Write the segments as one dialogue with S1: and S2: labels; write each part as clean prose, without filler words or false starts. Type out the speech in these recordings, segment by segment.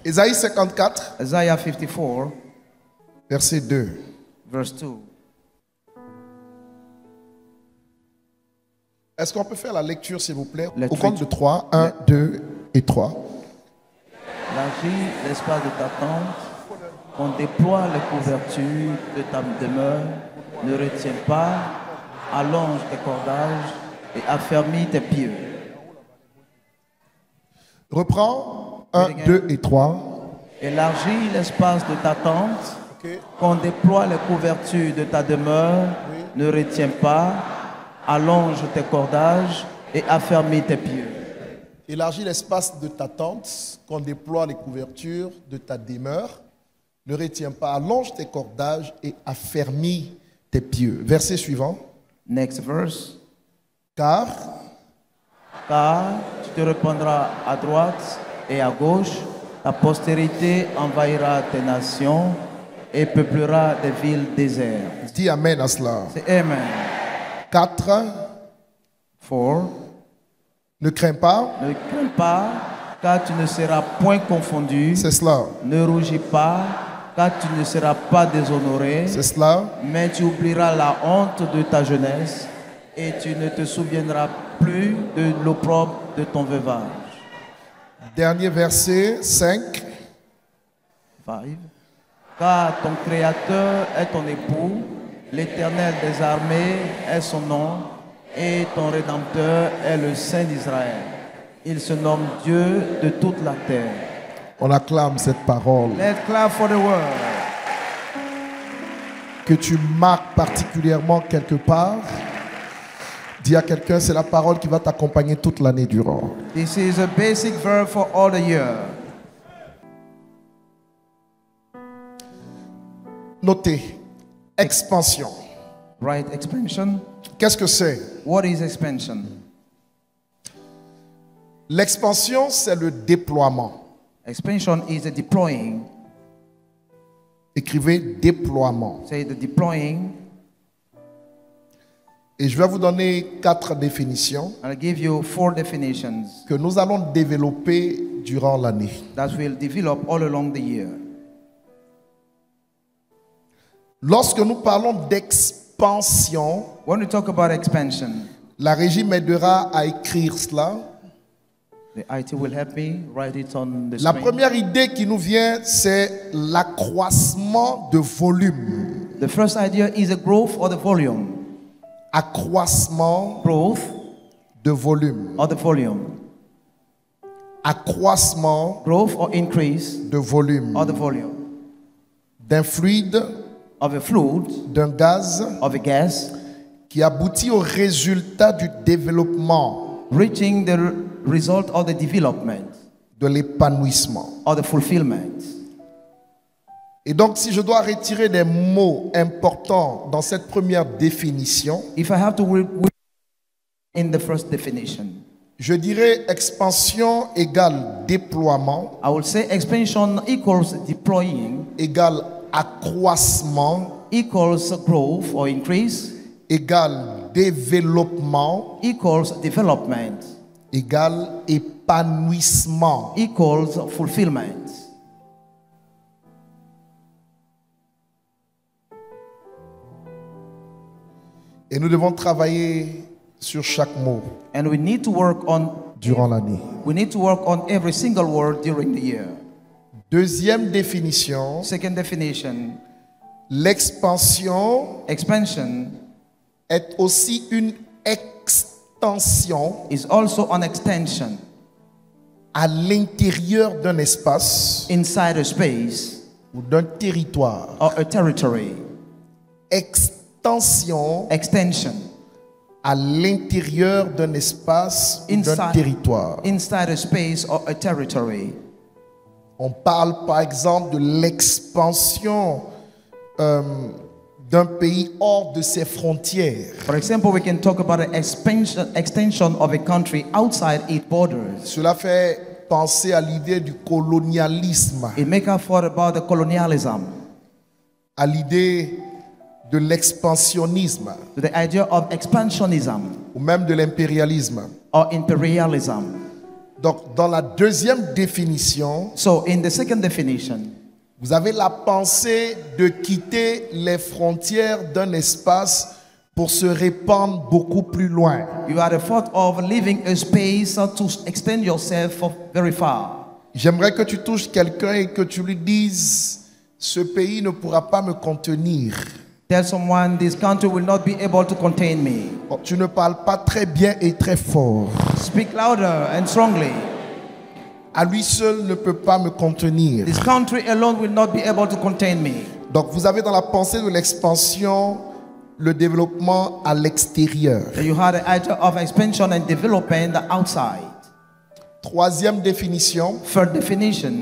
S1: Ésaïe 54,
S2: Isaiah 54,
S1: verset 2.
S2: verse 2.
S1: Est-ce qu'on peut faire la lecture, s'il vous plaît?
S2: Let's
S1: Au compte
S2: read.
S1: de 3. 1, 2 et 3.
S2: L'agis, l'espace de ta tente, qu'on déploie les couvertures de ta demeure, ne retiens pas, allonge tes cordages et affermis tes pieds.
S1: Reprends 1, 2 et 3.
S2: Élargis l'espace de ta tente,
S1: Ok.
S2: qu'on déploie les couvertures de ta demeure, ne retiens pas, allonge tes cordages et affermis tes pieds.
S1: Élargis l'espace de ta tente, qu'on déploie les couvertures de ta demeure. Ne retiens pas, allonge tes cordages et affermis tes pieux. Verset suivant.
S2: Next verse.
S1: Car
S2: Car tu te répandras à droite et à gauche, ta postérité envahira tes nations et peuplera des villes désertes.
S1: dis Amen à cela.
S2: C'est Amen.
S1: 4.
S2: 4.
S1: Ne crains pas.
S2: Ne crains pas, car tu ne seras point confondu.
S1: C'est cela.
S2: Ne rougis pas, car tu ne seras pas déshonoré.
S1: C'est cela.
S2: Mais tu oublieras la honte de ta jeunesse et tu ne te souviendras plus de l'opprobre de ton veuvage.
S1: Dernier verset. 5.
S2: 5. Car ton Créateur est ton époux, l'Éternel des armées est son nom, et ton Rédempteur est le Saint d'Israël. Il se nomme Dieu de toute la terre.
S1: On acclame cette parole.
S2: Let's clap for the word.
S1: Que tu marques particulièrement quelque part. Dis à quelqu'un, c'est la parole qui va t'accompagner toute l'année durant.
S2: This is a basic verb for all the year.
S1: Notez, expansion.
S2: Right, expansion.
S1: Qu'est-ce que c'est?
S2: What is expansion?
S1: L'expansion, c'est le déploiement.
S2: Expansion is the deploying.
S1: Écrivez déploiement.
S2: Say the deploying.
S1: Et je vais vous donner 4 définitions
S2: I'll give you 4 definitions
S1: que nous allons développer durant l'année.
S2: that will develop all along the year.
S1: Lorsque nous parlons d'expansion,
S2: When we talk about expansion,
S1: la régie m'aidera à écrire cela.
S2: the IT will help me write it on the
S1: La
S2: screen.
S1: première idée qui nous vient, c'est l'accroissement de volume.
S2: The first idea is the growth or the volume.
S1: Accroissement
S2: Growth
S1: de volume.
S2: or the volume.
S1: Accroissement
S2: Growth or increase
S1: de volume.
S2: or the volume.
S1: D'un fluide,
S2: Of a fluid,
S1: d'un gaz
S2: of a gas,
S1: qui aboutit au résultat du développement,
S2: reaching the result of the development
S1: de l'épanouissement.
S2: or the fulfillment.
S1: Et donc, si je dois retirer des mots importants dans cette première définition,
S2: If I have to in the first definition,
S1: je dirais expansion égale déploiement,
S2: I will say expansion equals deploying,
S1: égale accroissement,
S2: equals growth or increase,
S1: égale développement,
S2: equals development,
S1: égale épanouissement.
S2: equals fulfillment.
S1: Et nous devons travailler sur chaque mot
S2: And we need to work on every single word during the year.
S1: Deuxième définition,
S2: Second definition,
S1: l'expansion
S2: expansion
S1: est aussi une extension
S2: is also an extension
S1: à l'intérieur d'un espace
S2: inside a space
S1: ou d'un territoire.
S2: or a territory.
S1: Extension
S2: Extension
S1: à l'intérieur d'un espace ou d'un territoire.
S2: inside a space or a territory.
S1: On parle par exemple de l'expansion d'un pays hors de ses frontières.
S2: For example, we can talk about an extension of a country outside its borders.
S1: Cela fait penser à l'idée du colonialisme,
S2: It makes us thought about the colonialism,
S1: à l'idée de l'expansionnisme
S2: to the idea of expansionism
S1: ou même de l'impérialisme.
S2: or imperialism.
S1: Donc, dans la deuxième définition,
S2: So in the second definition,
S1: vous avez la pensée de quitter les frontières d'un espace pour se répandre beaucoup plus loin.
S2: you are the thought of leaving a space to extend yourself very far.
S1: J'aimerais que tu touches quelqu'un et que tu lui dises, ce pays ne pourra pas me contenir.
S2: Tell someone, this country will not be able to contain me.
S1: Bon, tu ne parles pas très bien et très fort.
S2: Speak louder and strongly.
S1: À lui seul ne peut pas me contenir.
S2: This country alone will not be able to contain me.
S1: Donc vous avez dans la pensée de l'expansion le développement à l'extérieur.
S2: So you had the idea of expansion and development outside.
S1: Troisième définition,
S2: Third definition,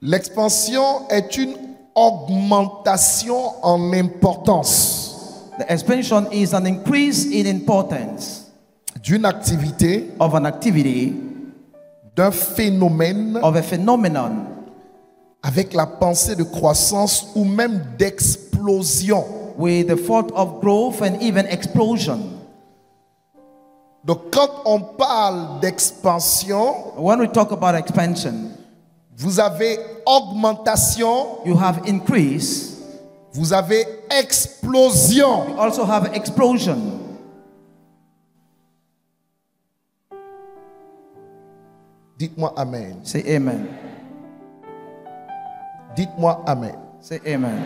S1: l'expansion est une augmentation en importance
S2: the expansion is an increase in importance
S1: d'une activité,
S2: of an activity,
S1: d'un phénomène
S2: of a phenomenon,
S1: avec la pensée de croissance ou même d'explosion.
S2: with the thought of growth and even explosion.
S1: Donc quand on parle d'expansion,
S2: When we talk about expansion,
S1: vous avez augmentation,
S2: you have increase,
S1: vous avez explosion.
S2: you also have explosion.
S1: Dites-moi Amen.
S2: Say amen.
S1: Dites-moi Amen.
S2: Say amen.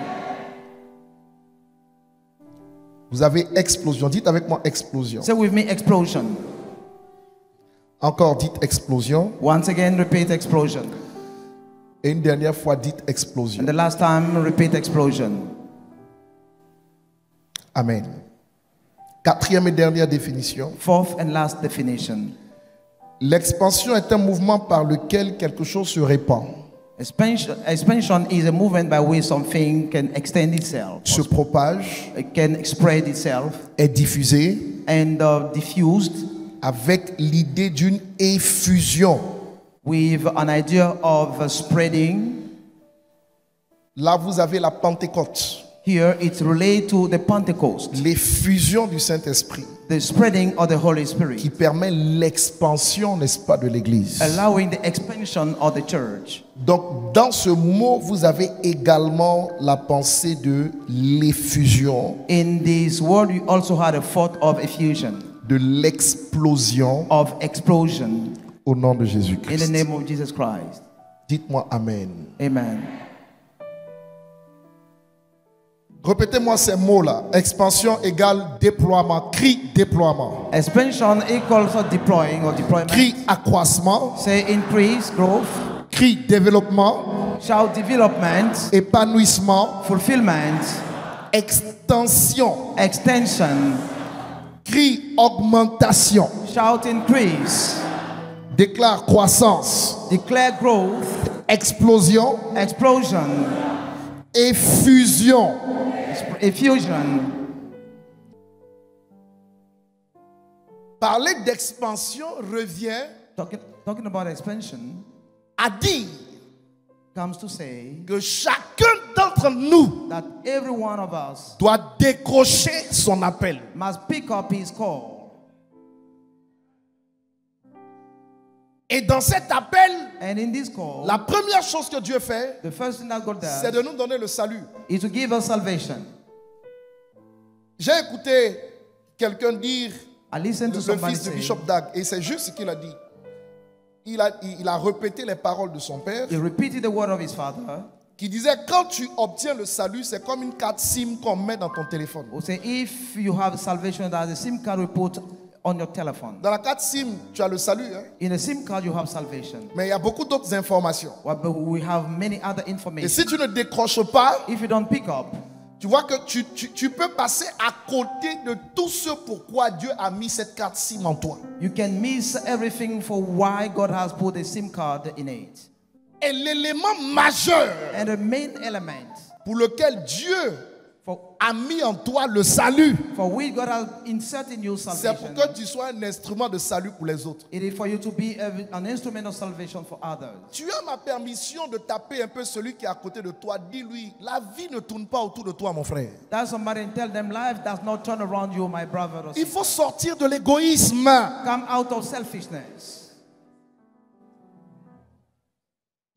S1: Vous avez explosion. Dites avec moi explosion.
S2: Say with me, explosion.
S1: Encore dites explosion.
S2: Once again, repeat explosion.
S1: Et une dernière fois dites explosion.
S2: And the last time, repeat explosion.
S1: Amen. Quatrième et dernière définition.
S2: Fourth and last definition.
S1: L'expansion est un mouvement par lequel quelque chose se répand,
S2: Expansion is a movement by which something can extend itself,
S1: se propage,
S2: it can spread itself,
S1: est diffusé
S2: and diffused
S1: avec l'idée d'une effusion.
S2: with an idea of spreading.
S1: Là, vous avez la Pentecôte,
S2: Here it's related to the Pentecost,
S1: l'effusion du Saint-Esprit
S2: the spreading of the Holy
S1: qui
S2: Spirit,
S1: permet l'expansion, n'est-ce pas, de l'Église.
S2: allowing the expansion of the church.
S1: Donc, dans ce mot, vous avez également la pensée de l'effusion,
S2: In this word, you also had a thought of effusion,
S1: de l'explosion
S2: of explosion,
S1: au nom de
S2: in the
S1: Jésus-Christ.
S2: name of Jesus Christ.
S1: Dites-moi Amen.
S2: Amen.
S1: Répétez-moi ces mots-là. Expansion égale déploiement. Cri déploiement.
S2: Expansion equals deploying or deployment.
S1: Cri accroissement.
S2: Say increase, growth.
S1: Cri développement.
S2: Shout development,
S1: Épanouissement.
S2: fulfillment,
S1: Extension.
S2: extension.
S1: Cri augmentation.
S2: Shout increase.
S1: Déclare croissance.
S2: Declare growth,
S1: Explosion.
S2: explosion,
S1: Effusion.
S2: effusion.
S1: Parler d'expansion revient
S2: Talking about expansion
S1: à dire
S2: comes to say
S1: que chacun d'entre nous
S2: that every one of us
S1: doit décrocher son appel.
S2: must pick up his call.
S1: Et dans cet appel,
S2: And in this call,
S1: la première chose que Dieu fait,
S2: the first thing that God
S1: c'est
S2: does
S1: de nous donner le salut.
S2: is to give us salvation.
S1: J'ai écouté quelqu'un dire,
S2: I listened to
S1: le
S2: somebody
S1: fils de
S2: say,
S1: Bishop Dag, et c'est juste ce qu'il a dit. Il a répété les paroles de son père,
S2: he repeated the word of his father,
S1: qui disait, quand tu obtiens le salut, c'est comme une carte SIM qu'on met dans ton téléphone.
S2: who say, if you have salvation, there's a SIM card we put on your telephone.
S1: Dans la carte SIM, tu as le salut, hein?
S2: In a SIM card, you have salvation.
S1: Mais il y a beaucoup d'autres informations.
S2: But we have many other
S1: Et
S2: information.
S1: si tu ne décroches pas,
S2: If you don't pick up,
S1: tu vois que tu peux passer à côté de tout ce pourquoi Dieu a mis cette carte SIM en toi.
S2: you can miss everything for why God has put a SIM card in it.
S1: Et l'élément majeur
S2: And the main element
S1: pour lequel Dieu a mis en toi le salut.
S2: For we God has inserted in you
S1: C'est
S2: salvation.
S1: pour que tu sois un instrument de salut pour les autres.
S2: It is for you to be an instrument of salvation for others.
S1: Tu as ma permission de taper un peu celui qui est à côté de toi. Dis-lui, la vie ne tourne pas autour de toi, mon frère.
S2: That's somebody and tell them life does not turn around you, my brother or
S1: Il
S2: sister.
S1: faut sortir de l'égoïsme.
S2: Come out of selfishness.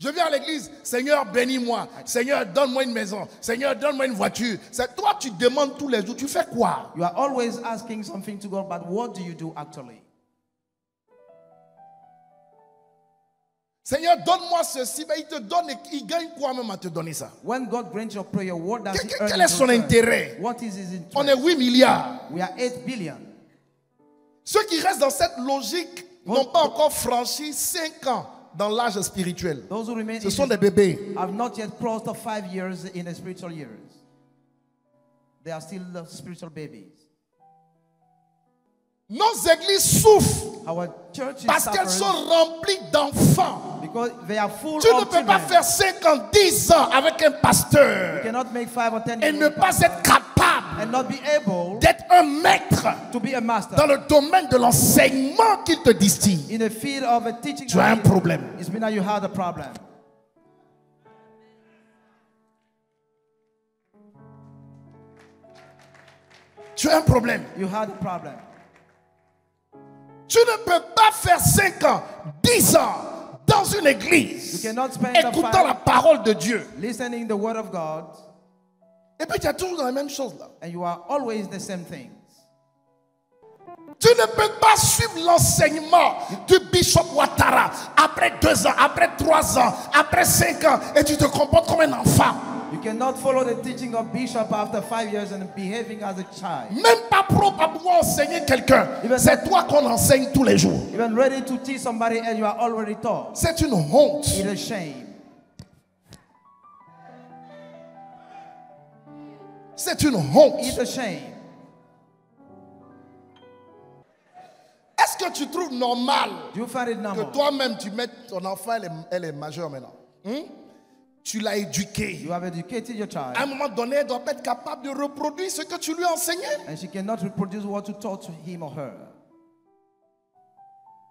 S1: Je viens à l'église, Seigneur, bénis-moi. Seigneur, donne-moi une maison. Seigneur, donne-moi une voiture. C'est toi, tu demandes tous les jours. Tu fais quoi?
S2: You are always asking something to God, but what do you do actually?
S1: Seigneur, donne-moi ceci. Mais il te donne et il gagne quoi même à te donner ça?
S2: When God grants your prayer, what does he earn?
S1: Quel
S2: in
S1: est son
S2: return?
S1: intérêt?
S2: What is his interest?
S1: On est 8 milliards.
S2: We are 8 billion.
S1: Ceux qui restent dans cette logique n'ont pas encore franchi 5 ans dans l'âge spirituel.
S2: Those who remain
S1: Ce sont des bébés.
S2: have not yet crossed the 5 years in the spiritual years. They are still the spiritual babies.
S1: Nos églises souffrent
S2: Our churches
S1: parce qu'elles
S2: suffer
S1: sont remplies d'enfants.
S2: because they are full
S1: Tu ne
S2: of
S1: peux pas
S2: children.
S1: faire 5 ans, 10 ans avec un
S2: You
S1: pasteur
S2: cannot make 5 or 10
S1: et
S2: years
S1: ne pas être capable
S2: and not be able
S1: d'être un maître
S2: to be a master
S1: dans le domaine de l'enseignement qu'il te distille.
S2: in the field of a teaching.
S1: Tu as un problème.
S2: It's mean that you had a problem.
S1: Tu as un problème.
S2: You had a problem.
S1: Tu ne peux pas faire 5 ans, 10 ans dans une
S2: You
S1: église
S2: cannot spend the
S1: écoutant
S2: 5
S1: la parole de Dieu.
S2: listening the word of God
S1: Et puis tu es toujours dans la même chose là.
S2: and you are always the same things.
S1: Tu ne peux pas suivre l'enseignement du Bishop Ouattara après 2 ans, après 3 ans, après 5 ans et tu te comportes comme un enfant.
S2: You cannot follow the teaching of Bishop after 5 years and behaving as a child.
S1: Même pas propre à pouvoir enseigner quelqu'un. C'est toi qu'on enseigne tous les jours.
S2: Even ready to teach somebody and you are already taught.
S1: C'est une honte.
S2: It's a shame.
S1: C'est une honte.
S2: It's a shame.
S1: Est-ce que tu trouves normal
S2: Do you find it
S1: que
S2: normal?
S1: toi-même tu mettes ton enfant, elle est majeure maintenant? Tu l'as éduquée.
S2: You have educated your child
S1: À un moment donné, elle doit pas être capable de reproduire ce que tu lui as enseigné.
S2: and she cannot reproduce what you taught to him or her.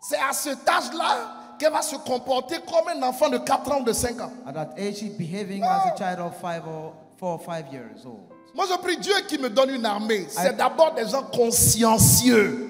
S1: C'est à cet âge-là qu'elle va se comporter comme un enfant de 4 ans ou de 5 ans.
S2: At that age, she's behaving as a child of 4 or 5 years old.
S1: Moi, je prie Dieu qui me donne une armée. C'est d'abord des gens consciencieux,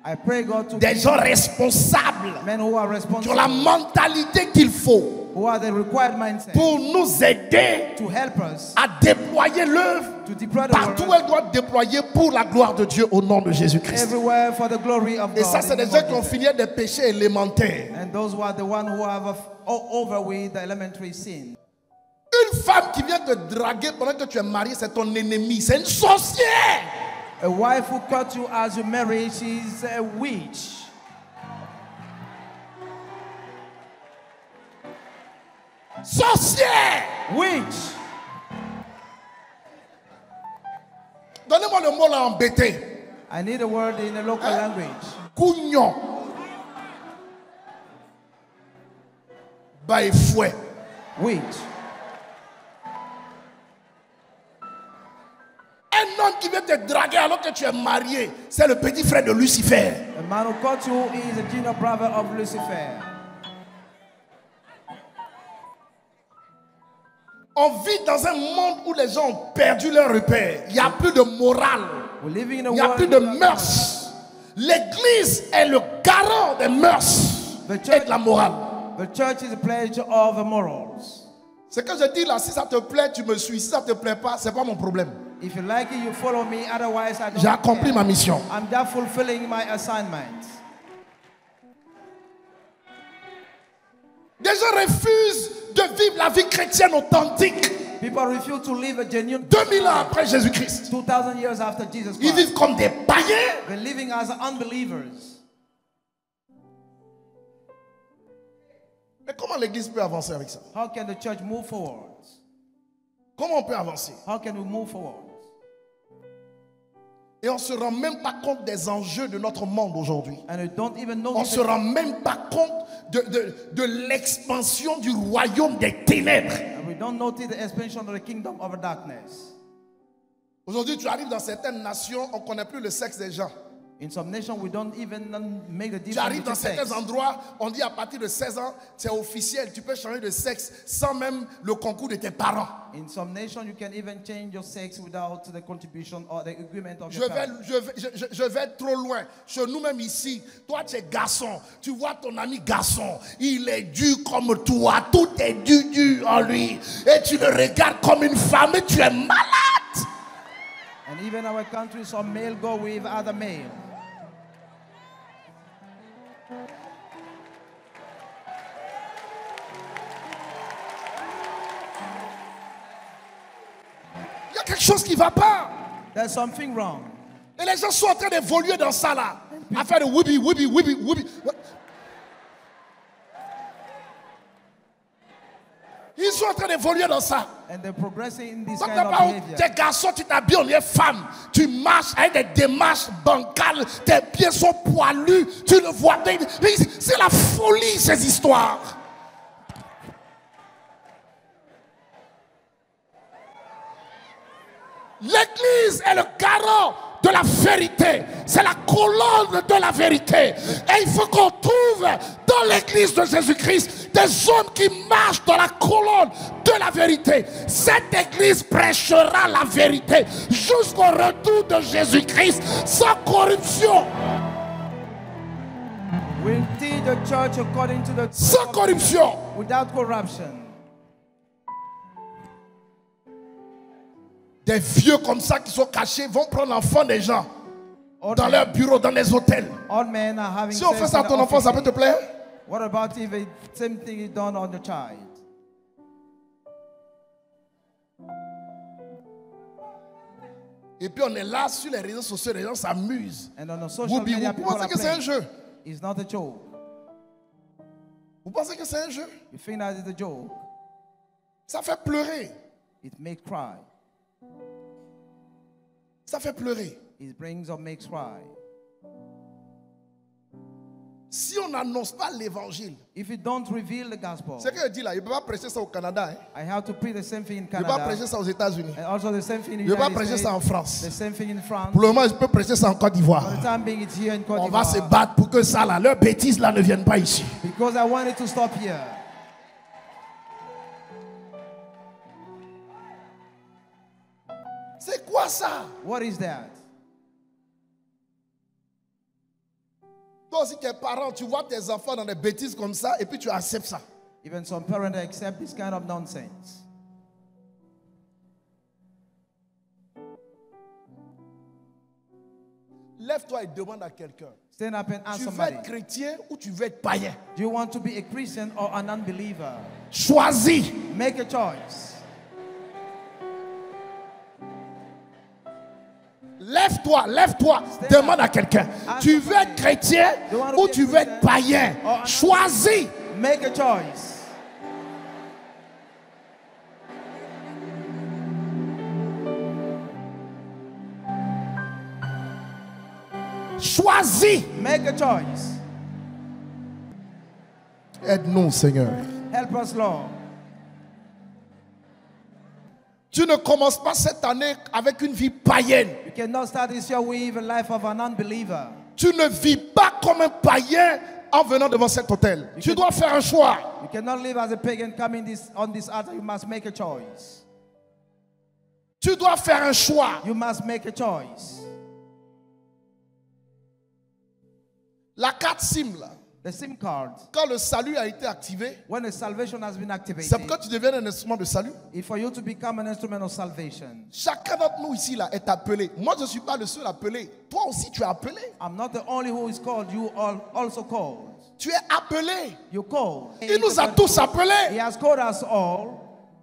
S2: I pray God to
S1: des
S2: give
S1: gens responsables,
S2: men who are
S1: qui ont
S2: responsible,
S1: la mentalité qu'il faut
S2: who are the required mindset
S1: pour nous aider
S2: to help us
S1: à déployer l'œuvre
S2: to deploy the
S1: partout où
S2: word
S1: elle doit être déployée pour la gloire de Dieu au nom de Jésus-Christ.
S2: everywhere for the glory of
S1: Et
S2: God.
S1: ça, c'est
S2: in
S1: des
S2: the
S1: gens
S2: name
S1: qui
S2: of
S1: ont
S2: Jesus.
S1: fini des péchés élémentaires.
S2: And those who are the one who have over with the elementary sin.
S1: Une femme qui vient te draguer pendant que tu es marié, c'est ton ennemi. C'est une sorcière.
S2: A wife who cut you as you marry, she's a witch.
S1: Sorcière.
S2: Witch.
S1: Donnez-moi le mot là embêté.
S2: I need a word in a local language.
S1: Cougnon. Bah et fouet.
S2: Witch.
S1: Un homme qui vient te draguer alors que tu es marié, c'est le petit frère de Lucifer.
S2: A man who cut you is a junior brother of Lucifer.
S1: On vit dans un monde où les gens ont perdu leur repère. Il n'y a plus de morale.
S2: We're living in a
S1: Il n'y a
S2: world
S1: plus de
S2: without
S1: mœurs. L'église est le garant des mœurs et de la morale.
S2: The church is a pledge of morals.
S1: Ce que je dis là, si ça te plaît, tu me suis. Si ça te plaît pas, c'est pas mon problème.
S2: If you like it, you follow me. Otherwise, I don't
S1: J'ai accompli
S2: care.
S1: ma mission.
S2: I'm just fulfilling my assignment.
S1: Des gens refusent de vivre la vie chrétienne authentique.
S2: People refuse to live a genuine
S1: 2000 ans après Jésus-Christ.
S2: 2,000 years after Jesus
S1: Ils
S2: Christ.
S1: vivent comme des païens.
S2: They're living as unbelievers.
S1: Mais comment l'église peut avancer avec ça?
S2: How can the church move forward?
S1: Comment on peut avancer?
S2: How can we move forward?
S1: Et on ne se rend même pas compte des enjeux de notre monde aujourd'hui.
S2: And we don't even know
S1: On ne se rend même pas compte de l'expansion du royaume des ténèbres.
S2: and we don't notice the expansion of the kingdom of darkness.
S1: Aujourd'hui, tu arrives dans certaines nations, on ne connaît plus le sexe des gens.
S2: In some nations, we don't even make the
S1: Tu
S2: difference
S1: arrives dans
S2: between
S1: certains
S2: sex.
S1: endroits, on dit à partir de 16 ans, c'est officiel, tu peux changer de sexe sans même le concours de tes parents.
S2: In some nations, you can even change your sex without the contribution or the agreement of
S1: Je
S2: your
S1: vais,
S2: parents.
S1: je vais trop loin. Chez nous-mêmes ici, toi tu es garçon, tu vois ton ami garçon, il est dur comme toi, tout est dur en lui. Et tu le regardes comme une femme et tu es malade.
S2: And even our country, some male go with other male.
S1: Il y a quelque chose qui ne va pas.
S2: There's something wrong.
S1: Et les gens sont en train d'évoluer dans ça là. À faire de whoopie, whoopie, whoopie, whoopie. Ils sont en train d'évoluer dans ça.
S2: And they're progressing in this
S1: Quand
S2: kind of behavior.
S1: t'es garçon, tu t'habilles en lieu femme. Tu marches avec des démarches bancales. Tes pieds sont poilus. Tu le vois. C'est la folie ces histoires. L'Église est le garant de la vérité. C'est la colonne de la vérité. Et il faut qu'on trouve dans l'Église de Jésus-Christ des hommes qui marchent dans la colonne de la vérité. Cette Église prêchera la vérité jusqu'au retour de Jésus-Christ sans corruption.
S2: We'll teach the church according to the
S1: Sans corruption.
S2: without corruption.
S1: Des vieux comme ça qui sont cachés vont prendre l'enfant des gens
S2: Old
S1: dans
S2: men-
S1: leur bureau, dans les hôtels.
S2: Old men are having
S1: Si on
S2: sex
S1: fait ça à
S2: in
S1: ton
S2: the
S1: enfant, ça peut
S2: offices.
S1: te plaire?
S2: What about if the same thing is done on the child?
S1: Et puis on est là sur les réseaux sociaux, les gens s'amusent.
S2: And on the social
S1: Whoopi,
S2: media,
S1: vous
S2: people
S1: pensez
S2: are
S1: que c'est un
S2: playing.
S1: jeu?
S2: It's not a joke.
S1: Vous pensez que c'est un jeu?
S2: You think that it's a joke?
S1: Ça fait pleurer.
S2: It makes cry.
S1: Ça fait pleurer.
S2: It brings or makes cry.
S1: Si on n'annonce pas l'évangile,
S2: If you don't reveal the gospel,
S1: c'est ce que je dis là, il ne peut pas prêcher ça au Canada, hein.
S2: I have to preach the same thing in
S1: Il ne peut pas prêcher
S2: Canada,
S1: ça aux États-Unis.
S2: and also the same thing in
S1: Il
S2: the
S1: ne peut pas
S2: United
S1: prêcher
S2: States,
S1: ça en France.
S2: the same thing in France.
S1: Pour le moment, je peux prêcher ça en Côte
S2: For the
S1: d'Ivoire.
S2: time being, it's here in Côte
S1: On va se
S2: d'Ivoire.
S1: battre pour que ça là, leurs bêtises là ne viennent pas ici.
S2: Because I wanted to stop here.
S1: C'est quoi ça?
S2: What is that?
S1: Toi aussi, tes parents, tu vois tes enfants dans des bêtises comme ça et puis tu acceptes ça.
S2: Even some parents accept this kind of nonsense.
S1: Lève-toi et demande à quelqu'un.
S2: Stand up and ask
S1: Tu veux
S2: somebody,
S1: être chrétien ou tu veux être païen?
S2: do you want to be a Christian or an unbeliever?
S1: Choisis.
S2: Make a choice.
S1: Lève-toi, lève-toi. Demande à quelqu'un. Tu veux être chrétien ou tu veux être païen? Choisis.
S2: Make a choice.
S1: Choisis.
S2: Make a choice.
S1: Aide-nous, Seigneur.
S2: Help us, Lord.
S1: Tu ne commences pas cette année avec une vie païenne.
S2: You cannot start this year with a life of an unbeliever.
S1: Tu ne vis pas comme un païen en venant devant cet hôtel. Tu dois faire un choix.
S2: You cannot live as a pagan coming on this altar. You must make a choice.
S1: Tu dois faire un choix.
S2: You must make a choice.
S1: La carte SIM, là,
S2: The SIM card,
S1: quand le salut a été activé,
S2: when the salvation has been
S1: c'est
S2: activated,
S1: pour que tu deviennes un instrument de salut.
S2: is for you to become an instrument of salvation.
S1: Chacun d'entre nous ici là est appelé. Moi, je ne suis pas le seul appelé. Toi aussi, tu es appelé.
S2: I'm not the only who is called. You are also called.
S1: Tu es appelé.
S2: You called.
S1: Il nous a tous
S2: He
S1: appelés,
S2: has called us all,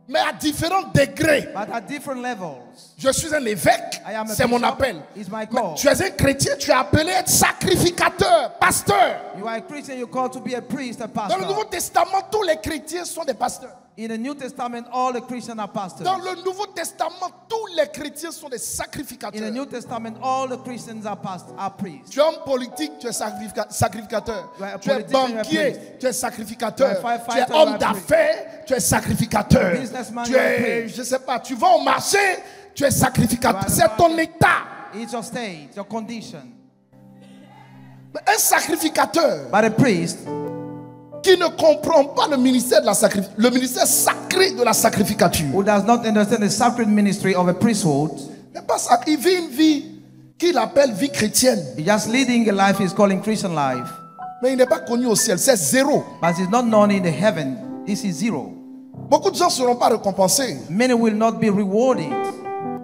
S1: mais à différents degrés.
S2: but at different levels.
S1: Je suis un évêque,
S2: I am a
S1: c'est mon
S2: bishop.
S1: appel.
S2: It's my
S1: Mais
S2: call.
S1: tu es un chrétien, tu es appelé à être sacrificateur, pasteur.
S2: You are a Christian. You're called to be a priest, a
S1: Dans le Nouveau
S2: pastor.
S1: Testament, tous les chrétiens sont des pasteurs.
S2: In the New Testament, all the Christians are pastors.
S1: Dans le Nouveau Testament, tous les chrétiens sont des
S2: In the
S1: sacrificateurs.
S2: New Testament, all the Christians are priests.
S1: Tu es homme politique, tu es sacrificateur.
S2: You are a
S1: Tu es
S2: politician, you are a
S1: banquier,
S2: priest.
S1: tu es sacrificateur.
S2: You are a
S1: Tu
S2: firefighter,
S1: es
S2: you are
S1: homme
S2: a
S1: d'affaires, tu es sacrificateur.
S2: Businessman,
S1: Tu
S2: you are a
S1: es,
S2: priest.
S1: je sais pas, tu vas au marché, Tu es sacrificateur. C'est ton état.
S2: It's your state, your condition.
S1: Un sacrificateur
S2: But a priest
S1: qui ne comprend pas le ministère sacré de la sacrificature.
S2: who does not understand the sacred ministry of a priesthood,
S1: Il vit une vie qu'il appelle vie chrétienne.
S2: he's just leading a life he's calling Christian life.
S1: Mais il n'est pas connu au ciel. C'est zéro.
S2: But it's not known in the heaven. This is zero.
S1: Beaucoup de gens ne seront pas récompensés
S2: Many will not be rewarded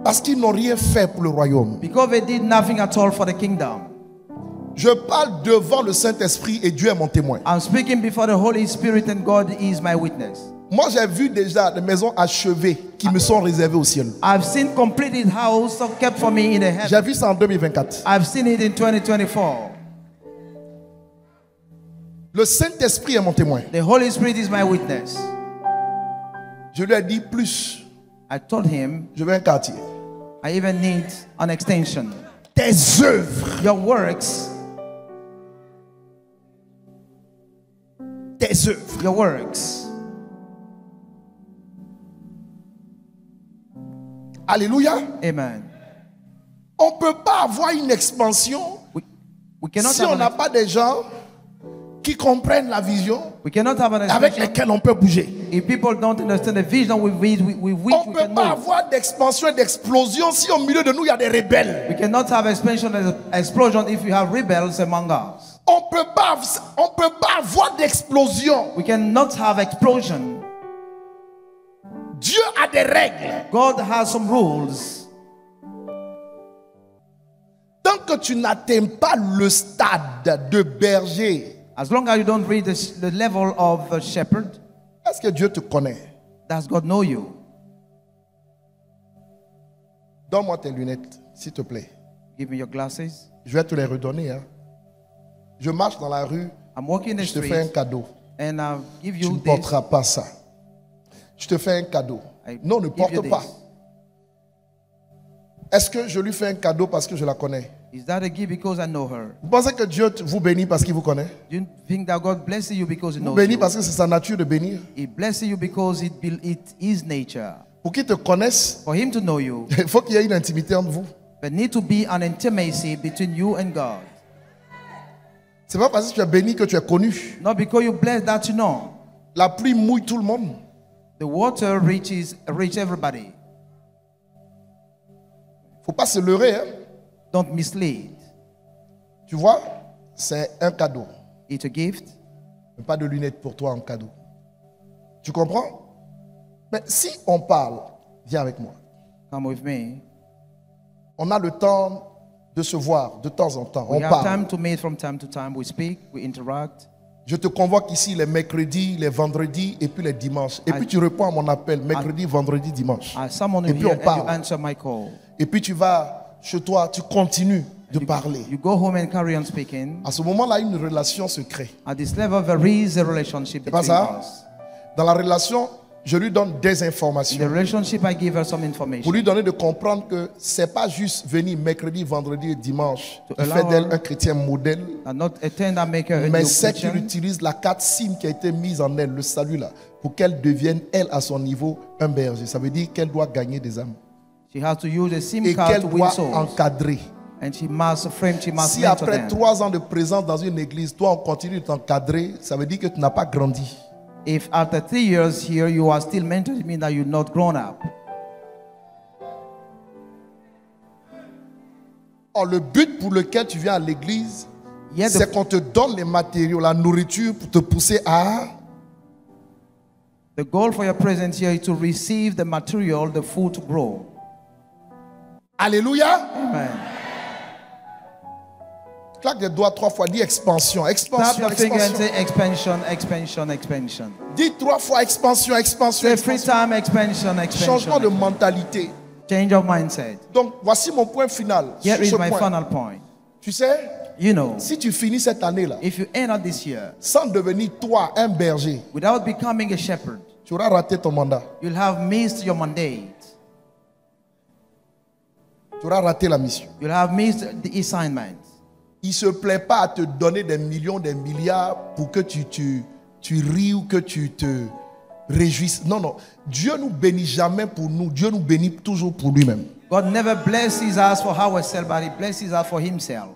S1: parce qu'ils n'ont rien fait pour le royaume.
S2: because they did nothing at all for the kingdom.
S1: Je parle devant le Saint-Esprit et Dieu est mon témoin.
S2: I'm speaking before the Holy Spirit and God is my witness.
S1: Moi, j'ai vu déjà des maisons achevées qui me sont réservées au ciel.
S2: I've seen completed house kept for me in the heaven.
S1: J'ai vu ça en 2024.
S2: I've seen it in 2024.
S1: Le Saint-Esprit est mon témoin.
S2: The Holy Spirit is my witness.
S1: Je lui ai dit plus.
S2: I told him
S1: Je veux un quartier.
S2: I even need an extension.
S1: Tes œuvres.
S2: Your works,
S1: Tes œuvres.
S2: your works.
S1: Alléluia.
S2: Amen.
S1: On ne peut pas avoir une expansion
S2: We cannot
S1: si on
S2: have
S1: n'a
S2: an,
S1: pas des gens qui comprennent la vision
S2: we cannot have an
S1: avec
S2: extension
S1: lesquels on peut bouger.
S2: if people don't understand the vision with which
S1: On
S2: we
S1: ne peut
S2: can
S1: pas
S2: move.
S1: avoir d'expansion et d'explosion si au milieu de nous il y a des rebelles.
S2: We cannot have expansion and explosion if you have rebels among us.
S1: On peut pas avoir d'explosion.
S2: We cannot have explosion.
S1: Dieu a des règles.
S2: God has some rules.
S1: Tant que tu n'atteins pas le stade de berger,
S2: As long as you don't reach the level of a shepherd,
S1: est-ce que Dieu te connaît?
S2: does God know you?
S1: Donne-moi tes lunettes, s'il te plaît.
S2: Give me your glasses.
S1: Je vais te les redonner. Hein. Je marche dans la rue,
S2: I'm walking the
S1: je te fais un
S2: street
S1: cadeau.
S2: and I'll give
S1: Tu
S2: you
S1: ne
S2: this.
S1: porteras pas ça. Je te fais un cadeau.
S2: I
S1: Non, ne
S2: give you
S1: porte
S2: this.
S1: pas. Est-ce que je lui fais un cadeau parce que je la connais?
S2: Is that a gift because I know her?
S1: Vous pensez que Dieu vous bénit parce qu'il vous connaît?
S2: Do you think that God blesses you because He
S1: Vous
S2: knows
S1: bénit
S2: you?
S1: parce que c'est sa nature de bénir.
S2: He blesses you because it is nature.
S1: Pour qu'il te connaisse,
S2: For Him to know you,
S1: il faut qu'il y ait une intimité entre vous.
S2: there need to be an intimacy between you and God.
S1: C'est pas parce que tu es béni que tu es connu.
S2: Not because you bless that you know.
S1: La pluie mouille tout le monde.
S2: The water reach everybody.
S1: Faut pas se leurrer. Hein.
S2: Don't mislead.
S1: Tu vois, c'est un cadeau.
S2: It's a gift.
S1: Mais pas de lunettes pour toi en cadeau. Tu comprends? Mais si on parle, viens avec moi.
S2: Come with me.
S1: On a le temps de se voir de temps en temps.
S2: We
S1: On
S2: have
S1: parle.
S2: time to meet from time to time. We speak, we interact.
S1: Je te convoque ici les mercredis, les vendredis et puis les dimanches. Et puis tu réponds à mon appel mercredi, vendredi, dimanche.
S2: I summon you
S1: Et puis
S2: here
S1: on
S2: and you
S1: parle.
S2: answer my call.
S1: Et puis tu vas chez toi, tu continues de parler.
S2: You go home and carry on speaking.
S1: À ce moment-là, une relation se crée.
S2: At this level, there is a relationship
S1: C'est pas
S2: between
S1: ça?
S2: us.
S1: Dans la relation, je lui donne des
S2: In the
S1: informations.
S2: relationship, I give her some
S1: Pour
S2: information.
S1: lui donner de comprendre que c'est pas juste venir mercredi, vendredi et dimanche.
S2: To
S1: Il fait
S2: allow
S1: d'elle
S2: her-
S1: un chrétien modèle.
S2: And not attend and make her a
S1: Mais
S2: new
S1: c'est qu'il
S2: Christian.
S1: utilise la carte SIM qui a été mise en elle, le salut là, pour qu'elle devienne, elle, à son niveau, un berger. Ça veut dire qu'elle doit gagner des âmes.
S2: She has to use a SIM
S1: Et
S2: card
S1: qu'elle
S2: to win
S1: doit
S2: souls.
S1: encadrer.
S2: And she must frame, she must
S1: Si
S2: mentor
S1: après
S2: them.
S1: 3 ans de présence dans une église, toi, on continue de t'encadrer, ça veut dire que tu n'as pas grandi.
S2: If after 3 years here you are still mentoring, it means that you're not grown up.
S1: Or, le but pour lequel tu viens à l'église,
S2: Yet
S1: c'est
S2: the,
S1: qu'on te donne les matériaux, la nourriture pour te pousser à...
S2: the goal for your presence here is to receive the material, the food to grow.
S1: Alléluia.
S2: Amen.
S1: Claque des doigts 3 fois, dis expansion,
S2: Tap
S1: expansion,
S2: your finger and
S1: expansion.
S2: say expansion, expansion, expansion.
S1: Dis 3 fois expansion, expansion,
S2: Say free
S1: expansion.
S2: time, expansion,
S1: Changement de
S2: expansion.
S1: mentalité.
S2: Change of mindset.
S1: Donc, voici mon point final.
S2: Here
S1: Sur
S2: is
S1: ce
S2: my
S1: point.
S2: final point.
S1: Tu sais,
S2: You know,
S1: si tu finis cette année-là,
S2: if you end up this year
S1: sans devenir toi un berger,
S2: without becoming a shepherd,
S1: tu auras raté ton mandat.
S2: you'll have missed your mandate.
S1: Tu auras raté la mission.
S2: You'll have missed the assignment.
S1: Il ne se plaît pas à te donner des millions, des milliards pour que tu ris ou que tu te réjouisses. Non, non. Dieu nous bénit jamais pour nous. Dieu nous bénit toujours pour lui-même.
S2: God never blesses us for ourselves, but He blesses us for Himself.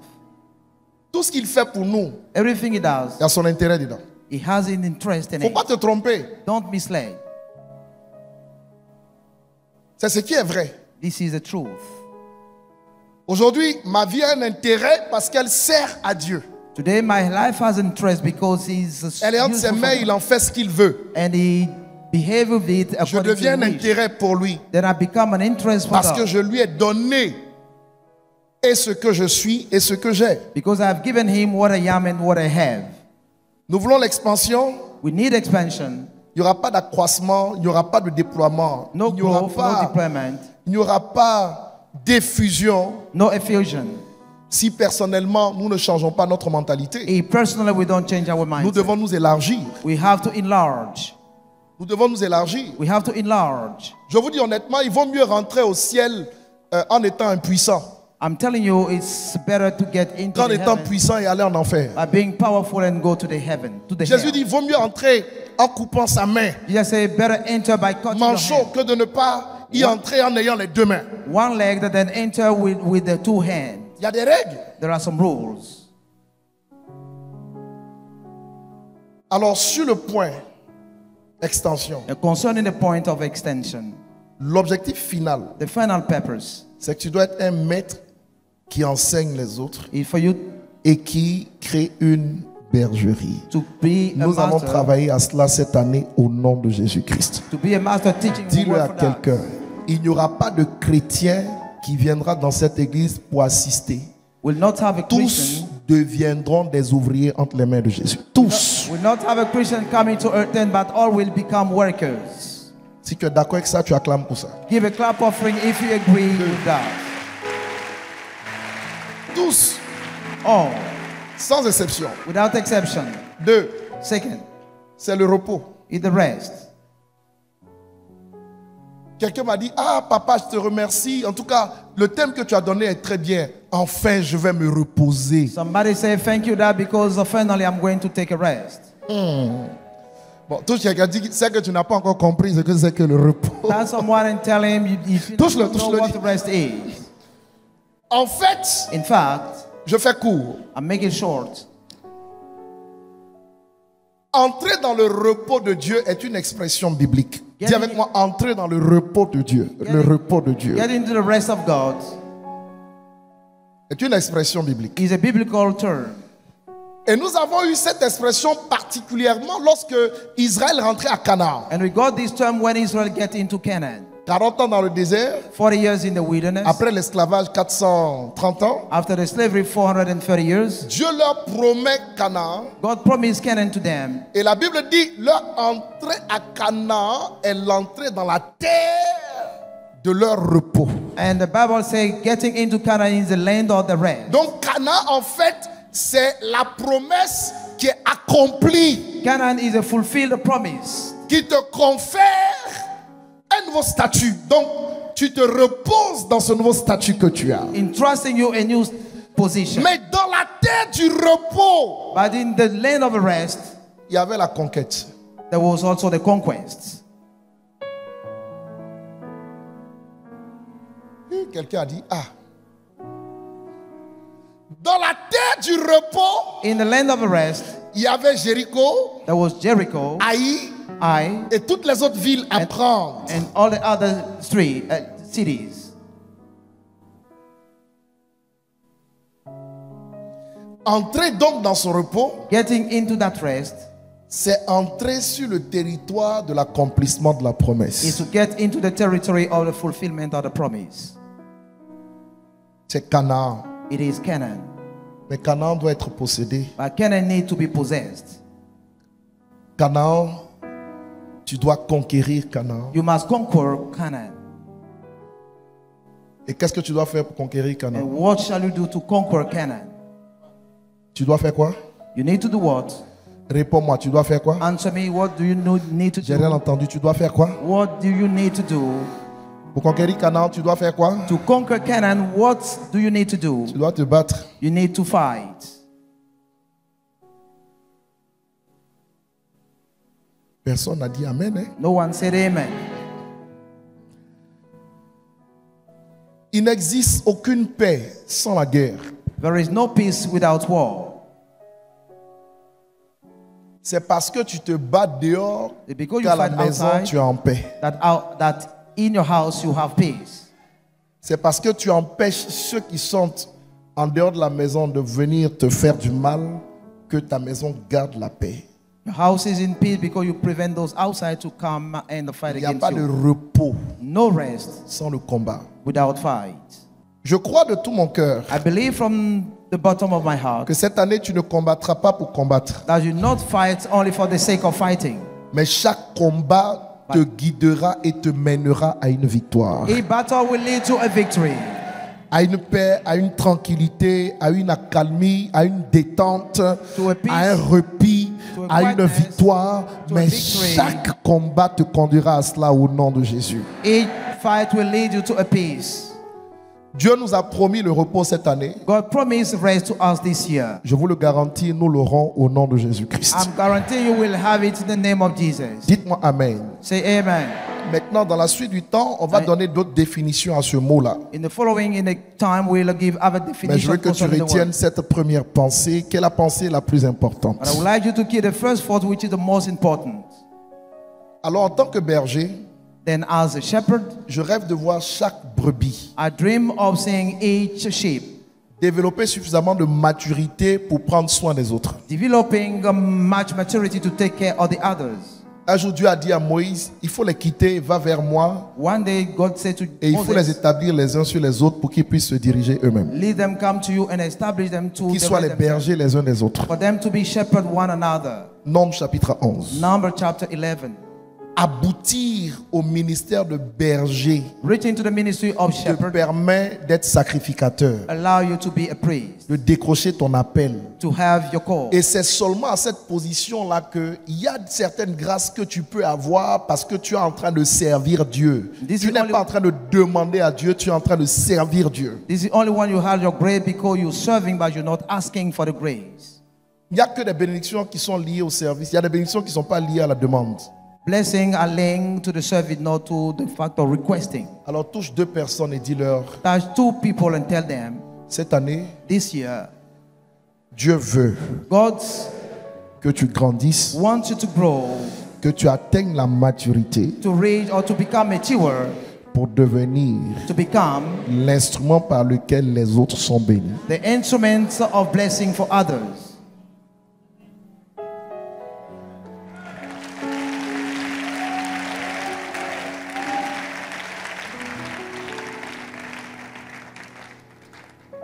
S1: Tout ce qu'il fait pour nous,
S2: Everything He
S1: il
S2: does,
S1: y a son intérêt dedans.
S2: He has an interest in
S1: Faut
S2: it.
S1: pas te tromper.
S2: Don't mislead.
S1: C'est ce qui est vrai.
S2: This is the truth.
S1: Aujourd'hui, ma vie a un intérêt parce qu'elle sert à Dieu.
S2: Today, my life has interest because He's
S1: Elle est entre ses mains, il en fait ce qu'il veut.
S2: and He behave with it
S1: Je
S2: according
S1: deviens un
S2: to His wish.
S1: intérêt pour lui
S2: Then I become an interest for
S1: parce que
S2: God
S1: je lui ai donné et ce que je suis et ce que j'ai.
S2: because I've given Him what I am and what I have.
S1: Nous voulons l'expansion.
S2: We need expansion.
S1: Il n'y aura pas d'accroissement, il n'y aura pas de déploiement,
S2: No
S1: il n'y aura
S2: growth, no
S1: pas,
S2: deployment,
S1: il n'y aura pas d'effusion
S2: no effusion.
S1: si personnellement nous ne changeons pas notre mentalité.
S2: If personally we don't change our
S1: Nous
S2: mindset,
S1: devons nous élargir.
S2: we have to enlarge.
S1: Nous devons nous élargir.
S2: We have to enlarge.
S1: Je vous dis honnêtement, il vaut mieux rentrer au ciel en étant impuissant
S2: I'm telling you, it's better to get into
S1: qu'en
S2: the
S1: étant
S2: heaven
S1: puissant et aller en enfer.
S2: by being powerful and go to the heaven, to the
S1: Jésus
S2: hell.
S1: dit, il vaut mieux entrer en coupant sa main,
S2: Jesus said, better enter by cutting your
S1: manchot,
S2: hand.
S1: que de ne pas y entrer en ayant les deux mains.
S2: One leg that then enter with the two hands.
S1: Il y a des règles.
S2: There are some rules.
S1: Alors sur le point extension,
S2: Concerning the point of extension,
S1: l'objectif final,
S2: the final purpose
S1: c'est que tu dois être un maître qui enseigne les autres
S2: is for you
S1: et qui crée une bergerie.
S2: to be a
S1: Nous allons
S2: master,
S1: travailler à cela cette année au nom de Jésus-Christ.
S2: to be a master teaching the
S1: Dis-le
S2: word
S1: à
S2: for
S1: quelqu'un,
S2: that.
S1: il n'y aura pas de chrétien qui viendra dans cette église pour assister.
S2: Will not have a
S1: Tous
S2: Christian.
S1: deviendront des ouvriers entre les mains de Jésus. Tous.
S2: Will not have a Christian coming to earth then, but all will become workers.
S1: Si tu es d'accord avec ça, tu acclames pour ça.
S2: Give a clap offering if you agree with that.
S1: Tous,
S2: All,
S1: sans exception.
S2: without exception.
S1: 2,
S2: Second,
S1: c'est le repos.
S2: is the rest.
S1: Quelqu'un m'a dit, ah papa, je te remercie. En tout cas, le thème que tu as donné est très bien. Enfin, je vais me reposer.
S2: Somebody say thank you, Dad, because finally I'm going to take a rest.
S1: Bon, touche quelqu'un dit, c'est que tu n'as pas encore compris ce que c'est que le repos.
S2: Tell someone and tell him if you
S1: Touche-le,
S2: don't know
S1: touche-le.
S2: what the rest is.
S1: En fait,
S2: In fact,
S1: je fais court.
S2: I'm making short.
S1: Entrer dans le repos de Dieu est une expression biblique. Dis
S2: Get
S1: avec
S2: in-
S1: moi, entrer dans le repos de Dieu. Le repos de Dieu
S2: Get into the rest of God
S1: est une expression biblique.
S2: is a biblical term.
S1: Et nous avons eu cette expression particulièrement lorsque Israël rentrait à Canaan.
S2: And we got this term when Israel get into Canaan.
S1: 40 ans dans le désert,
S2: 40 years in the wilderness.
S1: après l'esclavage 430 ans,
S2: After the slavery, 430 years,
S1: Dieu leur promet Canaan.
S2: God promised Canaan to them.
S1: Et la Bible dit, leur entrée à Canaan est l'entrée dans la terre de leur repos.
S2: And the Bible says getting into Canaan is the land of the rest.
S1: Donc Canaan, en fait, c'est la promesse qui est accomplie,
S2: Canaan is a fulfilled promise
S1: qui te confère un nouveau statut. Donc, tu te reposes dans ce nouveau statut que tu as.
S2: entrusting you a new position.
S1: Mais dans la terre du repos,
S2: But in the land of the rest,
S1: il y avait la conquête.
S2: there was also the conquest.
S1: Et quelqu'un a dit, ah, dans la terre du repos,
S2: In the land of the rest,
S1: il y avait Jéricho,
S2: there was Jericho,
S1: Haï
S2: Ai,
S1: et toutes les autres villes à prendre.
S2: and all the other cities.
S1: Entrer donc dans ce repos,
S2: Getting into that rest
S1: c'est entrer sur le territoire de l'accomplissement de la
S2: is
S1: promesse.
S2: to get into the territory of the fulfillment of the promise.
S1: C'est Canaan.
S2: It is Canaan.
S1: Mais Canaan doit être possédé.
S2: But Canaan need to be possessed.
S1: Canaan, tu dois conquérir Canaan.
S2: You must conquer Canaan.
S1: Et qu'est-ce que tu dois faire pour conquérir
S2: And
S1: Canaan?
S2: what shall you do to conquer Canaan?
S1: Tu dois faire quoi?
S2: You need to do what?
S1: Réponds-moi, tu dois faire quoi?
S2: Answer me, what do you need to
S1: J'ai rien
S2: do?
S1: entendu. Tu dois faire quoi?
S2: What do you need to do?
S1: Pour conquérir Canaan, tu dois faire quoi?
S2: To conquer Canaan, what do you need to do?
S1: Tu dois te battre.
S2: You need to fight.
S1: Personne n'a dit Amen. Hein?
S2: No one said amen.
S1: Il n'existe aucune paix sans la guerre.
S2: There is no peace without war.
S1: C'est parce que tu te bats dehors
S2: Because you
S1: qu'à la
S2: fight
S1: maison
S2: outside,
S1: tu es en paix.
S2: that in your house you have peace.
S1: C'est parce que tu empêches ceux qui sont en dehors de la maison de venir te faire du mal que ta maison garde la paix.
S2: Your house is in peace because you prevent those outside to come and fight
S1: Il n'y a
S2: against
S1: pas de
S2: you.
S1: repos
S2: No rest
S1: sans le combat.
S2: without fight.
S1: Je crois de tout mon cœur
S2: I believe from the bottom of my heart
S1: que cette année tu ne combattras pas pour combattre,
S2: that you not fight only for the sake of fighting.
S1: mais chaque combat te guidera et te mènera à une victoire,
S2: A battle will lead to a victory,
S1: à une paix, à une tranquillité, à une accalmie, à une détente,
S2: To a peace,
S1: à un repos,
S2: to a
S1: à une
S2: quietness,
S1: victoire.
S2: to a
S1: Mais
S2: victory.
S1: chaque combat te conduira à cela au nom de Jésus.
S2: each fight will lead you to a peace.
S1: Dieu nous a promis le repos cette année.
S2: God promised rest to us this year.
S1: Je vous le garantis, nous l'aurons au nom de Jésus-Christ.
S2: I'm guaranteeing you will have it in the name of Jesus.
S1: Dites-moi Amen.
S2: Say amen.
S1: Maintenant, dans la suite du temps, on va
S2: Amen.
S1: donner d'autres définitions à ce mot-là.
S2: In the following, in the time, we'll give other
S1: Mais je
S2: definitions
S1: veux que tu
S2: concerning the
S1: retiennes
S2: word.
S1: cette première pensée, qui est la pensée la plus importante.
S2: But I would like you to keep the first thought, which is the most important.
S1: Alors, en tant que berger,
S2: Then, as a shepherd,
S1: je rêve de voir chaque brebis
S2: I dream of seeing each sheep
S1: développer suffisamment de maturité pour prendre soin des autres.
S2: developing much maturity to take care of the others.
S1: Un jour, Dieu a dit à Moïse, il faut les quitter, va vers moi,
S2: One day, God said to
S1: et il faut les
S2: Moses,
S1: établir les uns sur les autres pour qu'ils puissent se diriger eux-mêmes.
S2: lead them, come to you, and establish them to
S1: Qu'ils soient les
S2: develop themselves.
S1: bergers les uns des autres.
S2: For them to be shepherd one another.
S1: Nombre chapitre 11.
S2: Number chapter 11.
S1: Aboutir au ministère de berger
S2: Reaching to the ministry of
S1: te
S2: shepherd
S1: permet d'être sacrificateur,
S2: allow you to be a priest,
S1: de décrocher ton appel.
S2: to have your call.
S1: Et c'est seulement à cette position-là qu'il y a certaines grâces que tu peux avoir parce que tu es en train de servir Dieu.
S2: This
S1: Tu
S2: is
S1: n'es
S2: only-
S1: pas en train de demander à Dieu, tu es en train de servir Dieu.
S2: This is only when you have your grace because you're serving, but you're not asking for the grace.
S1: Il n'y a que des bénédictions qui sont liées au service. Il y a des bénédictions qui ne sont pas liées à la demande.
S2: Blessing are linked to the service, not to the fact of requesting.
S1: Alors touche deux personnes et dis-leur,
S2: Touch two people and tell them,
S1: cette année,
S2: this year,
S1: Dieu veut
S2: God
S1: que tu grandisses,
S2: wants you to grow,
S1: que tu atteignes la maturité
S2: to reach or to become mature,
S1: pour devenir
S2: to become
S1: l'instrument par lequel les autres sont bénis.
S2: the instruments of blessing for others.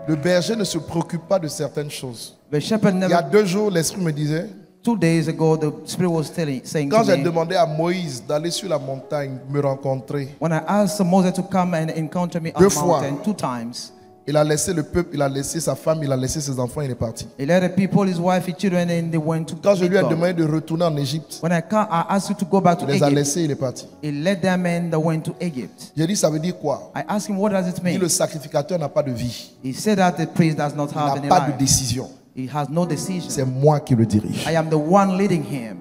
S1: Le berger ne se préoccupe pas de certaines choses.
S2: The shepherd
S1: Il y a
S2: never,
S1: 2 jours, l'Esprit me disait,
S2: 2 days ago, the Spirit was saying
S1: quand
S2: to
S1: j'ai
S2: me,
S1: demandé à Moïse d'aller sur la montagne me rencontrer,
S2: when I asked Moses to come and encounter me on
S1: Deux
S2: the
S1: fois.
S2: mountain 2 times,
S1: il a laissé le peuple, il a laissé sa femme, il a laissé ses enfants, il est parti.
S2: he led the people, his wife, his children, and they went to
S1: Quand je lui ai
S2: God.
S1: demandé de retourner en Égypte,
S2: When I asked you to go back to
S1: il les a
S2: Egypt,
S1: laissés, il est parti.
S2: he led them and they went to Egypt.
S1: J'ai dit, ça veut dire quoi?
S2: I asked him, what does it
S1: Il dit,
S2: mean?
S1: le sacrificateur n'a pas de vie,
S2: He said that the priest does not
S1: il
S2: have
S1: n'a
S2: any
S1: pas de
S2: life.
S1: décision.
S2: He has no decision.
S1: C'est moi qui le dirige.
S2: I am the one leading him.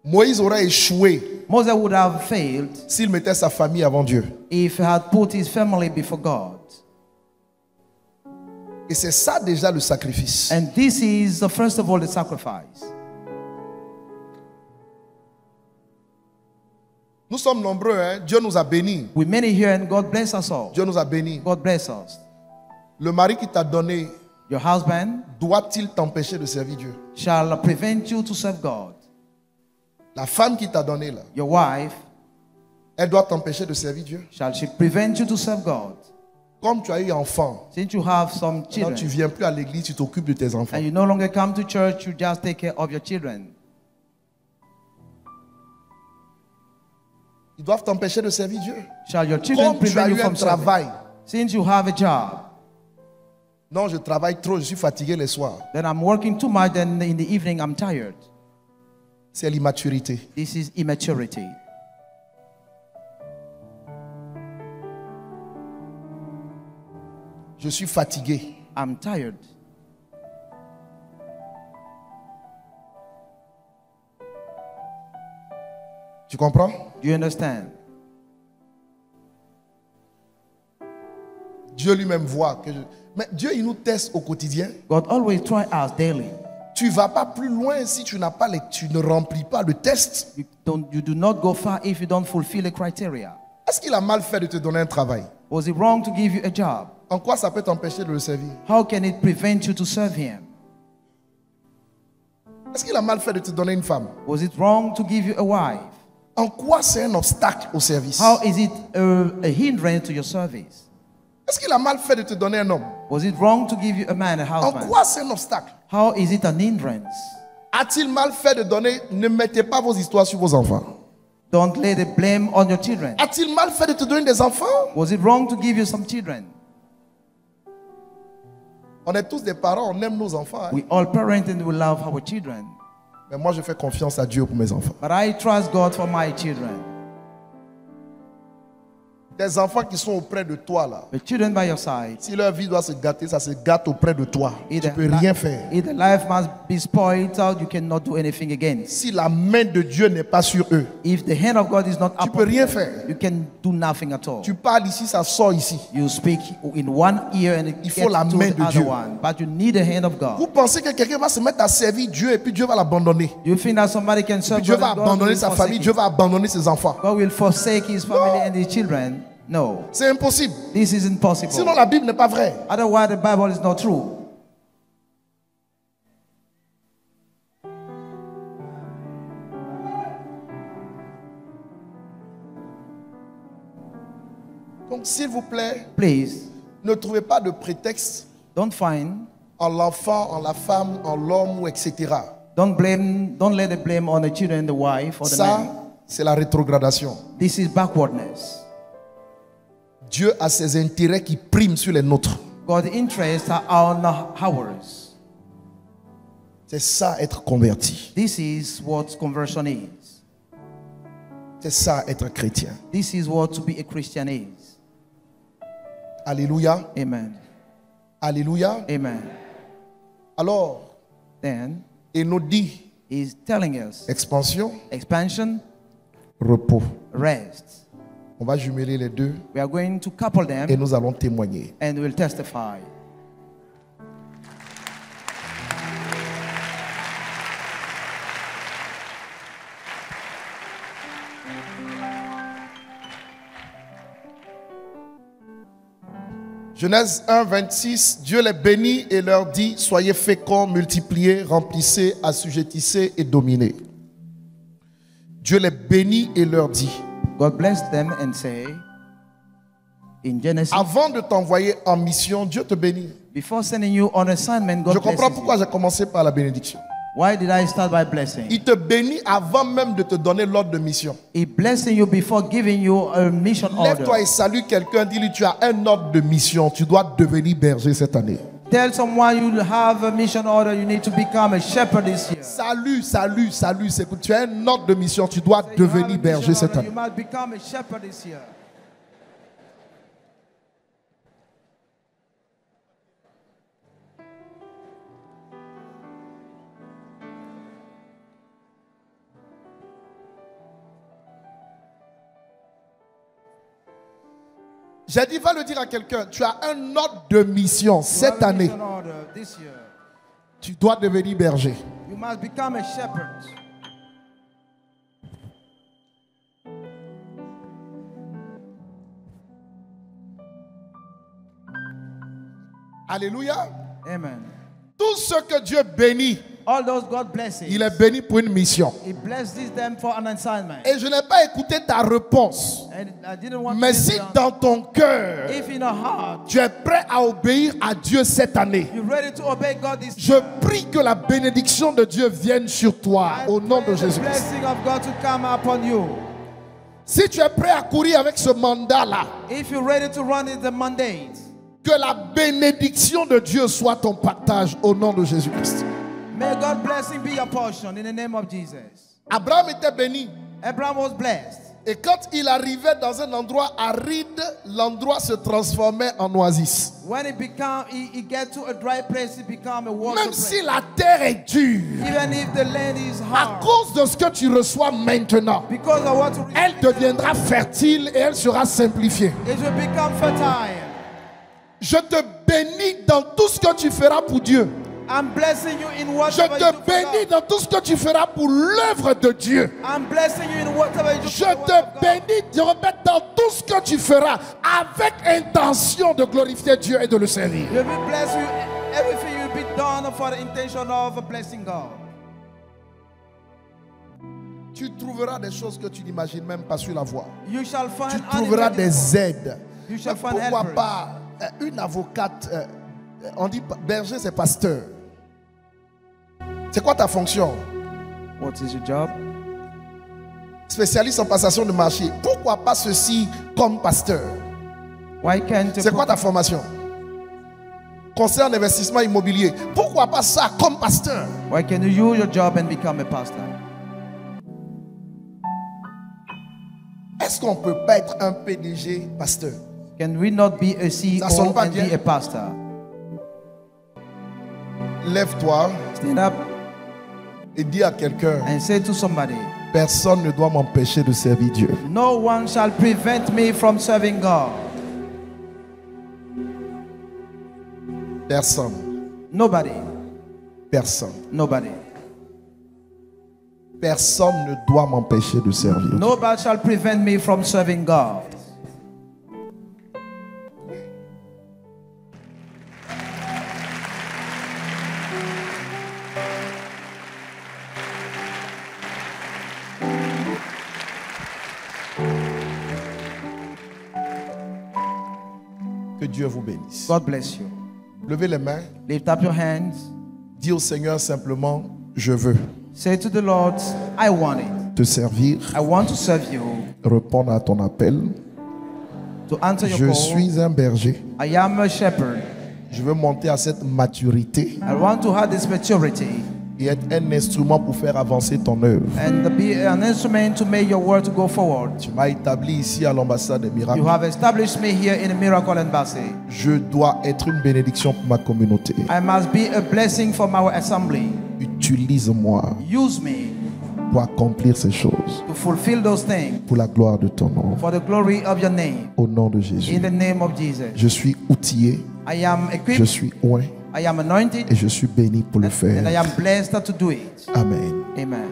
S1: Moïse aurait échoué
S2: Moses would have failed
S1: s'il mettait sa famille avant Dieu.
S2: if he had put his family before God.
S1: Et c'est ça déjà le sacrifice.
S2: And this is, first of all, the sacrifice.
S1: Nous sommes nombreux, hein? Dieu nous a bénis.
S2: We many here and God bless us all.
S1: Dieu nous a bénis.
S2: God bless us.
S1: Le mari qui t'a donné,
S2: Your husband
S1: doit-il t'empêcher de servir Dieu?
S2: shall prevent you to serve God.
S1: La femme qui t'a donné là,
S2: Your wife
S1: elle doit t'empêcher de servir Dieu.
S2: shall she prevent you to serve God.
S1: Comme tu as eu enfant,
S2: Since you have some
S1: quand
S2: children
S1: tu viens plus à l'église, tu t'occupes de tes enfants.
S2: and you no longer come to church, you just take care of your children.
S1: Ils doivent t'empêcher de servir Dieu.
S2: Shall your children
S1: Comme tu as
S2: prevent you
S1: eu un
S2: from serving?
S1: travail.
S2: Since you have a job,
S1: Non, je travaille trop, je suis fatigué les soirs.
S2: then I'm working too much, and in the evening I'm tired.
S1: C'est l'immaturité.
S2: This is immaturity.
S1: Je suis fatigué.
S2: I'm tired.
S1: Tu comprends?
S2: Do you understand?
S1: Dieu lui-même voit que mais Dieu, il nous teste au quotidien.
S2: God always try us daily.
S1: Tu ne vas pas plus loin si tu ne remplis pas le test.
S2: You do not go far if you don't fulfill the criteria.
S1: Est-ce qu'il a mal fait de te donner un travail?
S2: Was it wrong to give you a job?
S1: En quoi ça peut t'empêcher de le servir?
S2: How can it prevent you to serve him?
S1: Est-ce qu'il a mal fait de te donner une femme?
S2: Was it wrong to give you a wife?
S1: En quoi c'est un obstacle au service?
S2: How is it a hindrance to your service?
S1: Est-ce qu'il a mal fait de te donner un homme?
S2: Was it wrong to give you a man, a
S1: En
S2: husband?
S1: quoi c'est un obstacle?
S2: How is it an hindrance?
S1: A-t-il mal fait de donner? Ne mettez pas vos histoires sur vos enfants.
S2: Don't lay the blame on your children.
S1: A-t-il mal fait de te donner des enfants?
S2: Was it wrong to give you some children?
S1: On est tous des parents, on aime nos enfants. Hein?
S2: We all parent and we love our children.
S1: Mais moi, je fais confiance à Dieu pour mes enfants.
S2: But I trust God for my children.
S1: Des enfants qui sont auprès de toi là.
S2: The children by your side.
S1: Si leur vie doit se gâter, ça se gâte auprès de toi. Tu
S2: Either
S1: ne peux rien faire.
S2: Either life must be spoiled out, you cannot do anything against.
S1: Si la main de Dieu n'est pas sur eux,
S2: If the hand of God is not
S1: tu
S2: upon
S1: peux rien
S2: them,
S1: faire.
S2: you can do nothing at all.
S1: Tu parles ici, ça sort ici.
S2: You speak in one ear and it
S1: Il
S2: gets
S1: faut la
S2: to
S1: main
S2: the
S1: de
S2: other
S1: Dieu.
S2: one. But you need the hand of God.
S1: Vous pensez que quelqu'un va se mettre à servir Dieu et puis Dieu va l'abandonner?
S2: Do you think that somebody can serve
S1: Dieu
S2: God
S1: va
S2: and God
S1: abandonner
S2: will
S1: sa
S2: forsake
S1: famille,
S2: it?
S1: Dieu va abandonner ses enfants.
S2: God will forsake his family and his children? No.
S1: C'est impossible.
S2: This is impossible.
S1: Sinon la Bible n'est pas vraie.
S2: Otherwise, the Bible is not true.
S1: Donc s'il vous plaît,
S2: Please,
S1: ne trouvez pas de prétexte
S2: don't find,
S1: en l'enfant, en la femme, en l'homme, etc.
S2: don't lay the blame on the children, the wife, or the
S1: Ça,
S2: man.
S1: c'est la rétrogradation.
S2: This is backwardness.
S1: Dieu a ses intérêts qui priment sur les nôtres.
S2: God's interests are on ours.
S1: C'est ça, être converti.
S2: This is what conversion is.
S1: C'est ça, être chrétien.
S2: This is what to be a Christian is.
S1: Alléluia.
S2: Amen.
S1: Alléluia.
S2: Amen.
S1: Alors,
S2: Then,
S1: il nous dit,
S2: he's telling us
S1: expansion,
S2: expansion,
S1: repos.
S2: rest.
S1: On va jumeler les deux
S2: We are going to couple
S1: et
S2: them
S1: nous allons témoigner.
S2: and we'll testify.
S1: Genèse 1, 26, Dieu les bénit et leur dit, soyez féconds, multipliez, remplissez, assujettissez et dominez. Dieu les bénit et leur dit,
S2: God blessed them and say, in Genesis,
S1: avant de t'envoyer en mission, Dieu te bénit.
S2: before sending you on assignment, God
S1: Je comprends
S2: blesses
S1: pourquoi
S2: you.
S1: j'ai commencé par la bénédiction.
S2: Why did I start by blessing?
S1: Il te bénit avant même de te donner l'ordre de mission.
S2: He blessing you before giving you a mission order.
S1: Lève-toi et salue quelqu'un, dis-lui, tu as un ordre de mission, tu dois devenir berger cette année.
S2: Tell someone you have a mission order, you need to become a shepherd this year.
S1: Salut, salut, salut, c'est que tu as un ordre de mission, tu dois devenir berger cette année.
S2: You must become a shepherd this year.
S1: J'ai dit, va le dire à quelqu'un, tu as un ordre de mission cette année.
S2: Mission order this year.
S1: Tu dois devenir berger.
S2: You must become a shepherd.
S1: Alléluia.
S2: Amen.
S1: Tout ce que Dieu bénit,
S2: All those God blessings,
S1: il est béni pour une mission.
S2: He blesses them for an assignment.
S1: Et je n'ai pas écouté ta réponse.
S2: And I didn't want
S1: Mais
S2: to
S1: si
S2: listen.
S1: dans ton cœur,
S2: If in a heart
S1: tu es prêt à obéir à Dieu cette année,
S2: you're ready to obey God this
S1: je prie que la bénédiction de Dieu vienne sur toi
S2: I
S1: au nom
S2: pray
S1: de
S2: the
S1: Jésus.
S2: blessing of God to come upon you.
S1: Si tu es prêt à courir avec ce mandat-là,
S2: If you're ready to run in the mandate,
S1: que la bénédiction de Dieu soit ton partage au nom de Jésus-Christ.
S2: may God's blessing be your portion in the name of Jesus.
S1: Abraham était béni.
S2: Abraham was blessed.
S1: Et quand il arrivait dans un endroit aride, l'endroit se transformait en oasis.
S2: When he get to a dry place, it become a water
S1: Même
S2: place.
S1: si la terre est dure,
S2: Even if the land is
S1: à
S2: hard,
S1: cause de ce que tu reçois maintenant,
S2: because of what you
S1: elle
S2: receive,
S1: deviendra fertile et elle sera simplifiée.
S2: it will become fertile.
S1: Je te bénis dans tout ce que tu feras pour Dieu.
S2: I'm blessing you in
S1: Je
S2: whatever you
S1: te
S2: do for
S1: bénis
S2: God.
S1: dans tout ce que tu feras pour l'œuvre de Dieu.
S2: I'm blessing you in whatever you do
S1: Je
S2: for the work
S1: te
S2: of God.
S1: bénis, je répète, dans tout ce que tu feras avec intention de glorifier Dieu et de le servir.
S2: Will be bless you. Everything will be done for the intention of blessing God.
S1: Tu trouveras des choses que tu n'imagines même pas sur la voie.
S2: You shall
S1: Tu
S2: find
S1: trouveras
S2: unimaginable.
S1: des aides.
S2: You shall
S1: Mais
S2: find
S1: pourquoi
S2: helpers.
S1: pas une avocate, on dit berger, c'est pasteur. C'est quoi ta fonction?
S2: What is your job?
S1: Spécialiste en passation de marché. Pourquoi pas ceci comme pasteur?
S2: Why can't you
S1: C'est quoi ta formation? Conseil en investissement immobilier. Pourquoi pas ça comme pasteur?
S2: Why can you use your job and become a pastor?
S1: Est-ce qu'on peut pas être un PDG pasteur?
S2: Can we not be a
S1: Ça sonne
S2: CEO
S1: pas
S2: and
S1: bien.
S2: be a pastor?
S1: Lève-toi
S2: Stand up
S1: et dis à quelqu'un,
S2: and say to somebody,
S1: personne ne doit m'empêcher de servir Dieu.
S2: no one shall prevent me from serving God.
S1: Personne.
S2: Nobody.
S1: Personne.
S2: Nobody.
S1: Personne ne doit m'empêcher de servir Dieu.
S2: Nobody shall prevent me from serving God.
S1: Que Dieu vous bénisse.
S2: God bless you.
S1: Levez les mains.
S2: Lift up your hands.
S1: Dis au Seigneur simplement, je veux
S2: Say to the Lord, I want it.
S1: te servir,
S2: I want to serve you.
S1: répondre à ton appel.
S2: To answer your
S1: Je
S2: call.
S1: suis un berger.
S2: I am a shepherd.
S1: Je veux monter à cette maturité
S2: I want to have this maturity
S1: et être un instrument pour faire avancer ton œuvre.
S2: and be an instrument to make your word to go forward.
S1: Tu m'as établi ici à l'ambassade des miracles.
S2: You have established me here in a miracle embassy.
S1: Je dois être une bénédiction pour ma communauté.
S2: I must be a blessing for our assembly.
S1: Utilise-moi
S2: Use me
S1: pour accomplir ces choses
S2: to fulfill those things
S1: pour la gloire de ton nom.
S2: for the glory of your name.
S1: Au nom de Jésus.
S2: In the name of Jesus.
S1: Je suis outillé,
S2: I am
S1: je
S2: equipped,
S1: suis oint
S2: I am anointed,
S1: et je suis béni pour le
S2: and I
S1: faire.
S2: am blessed to do it.
S1: Amen.
S2: Amen.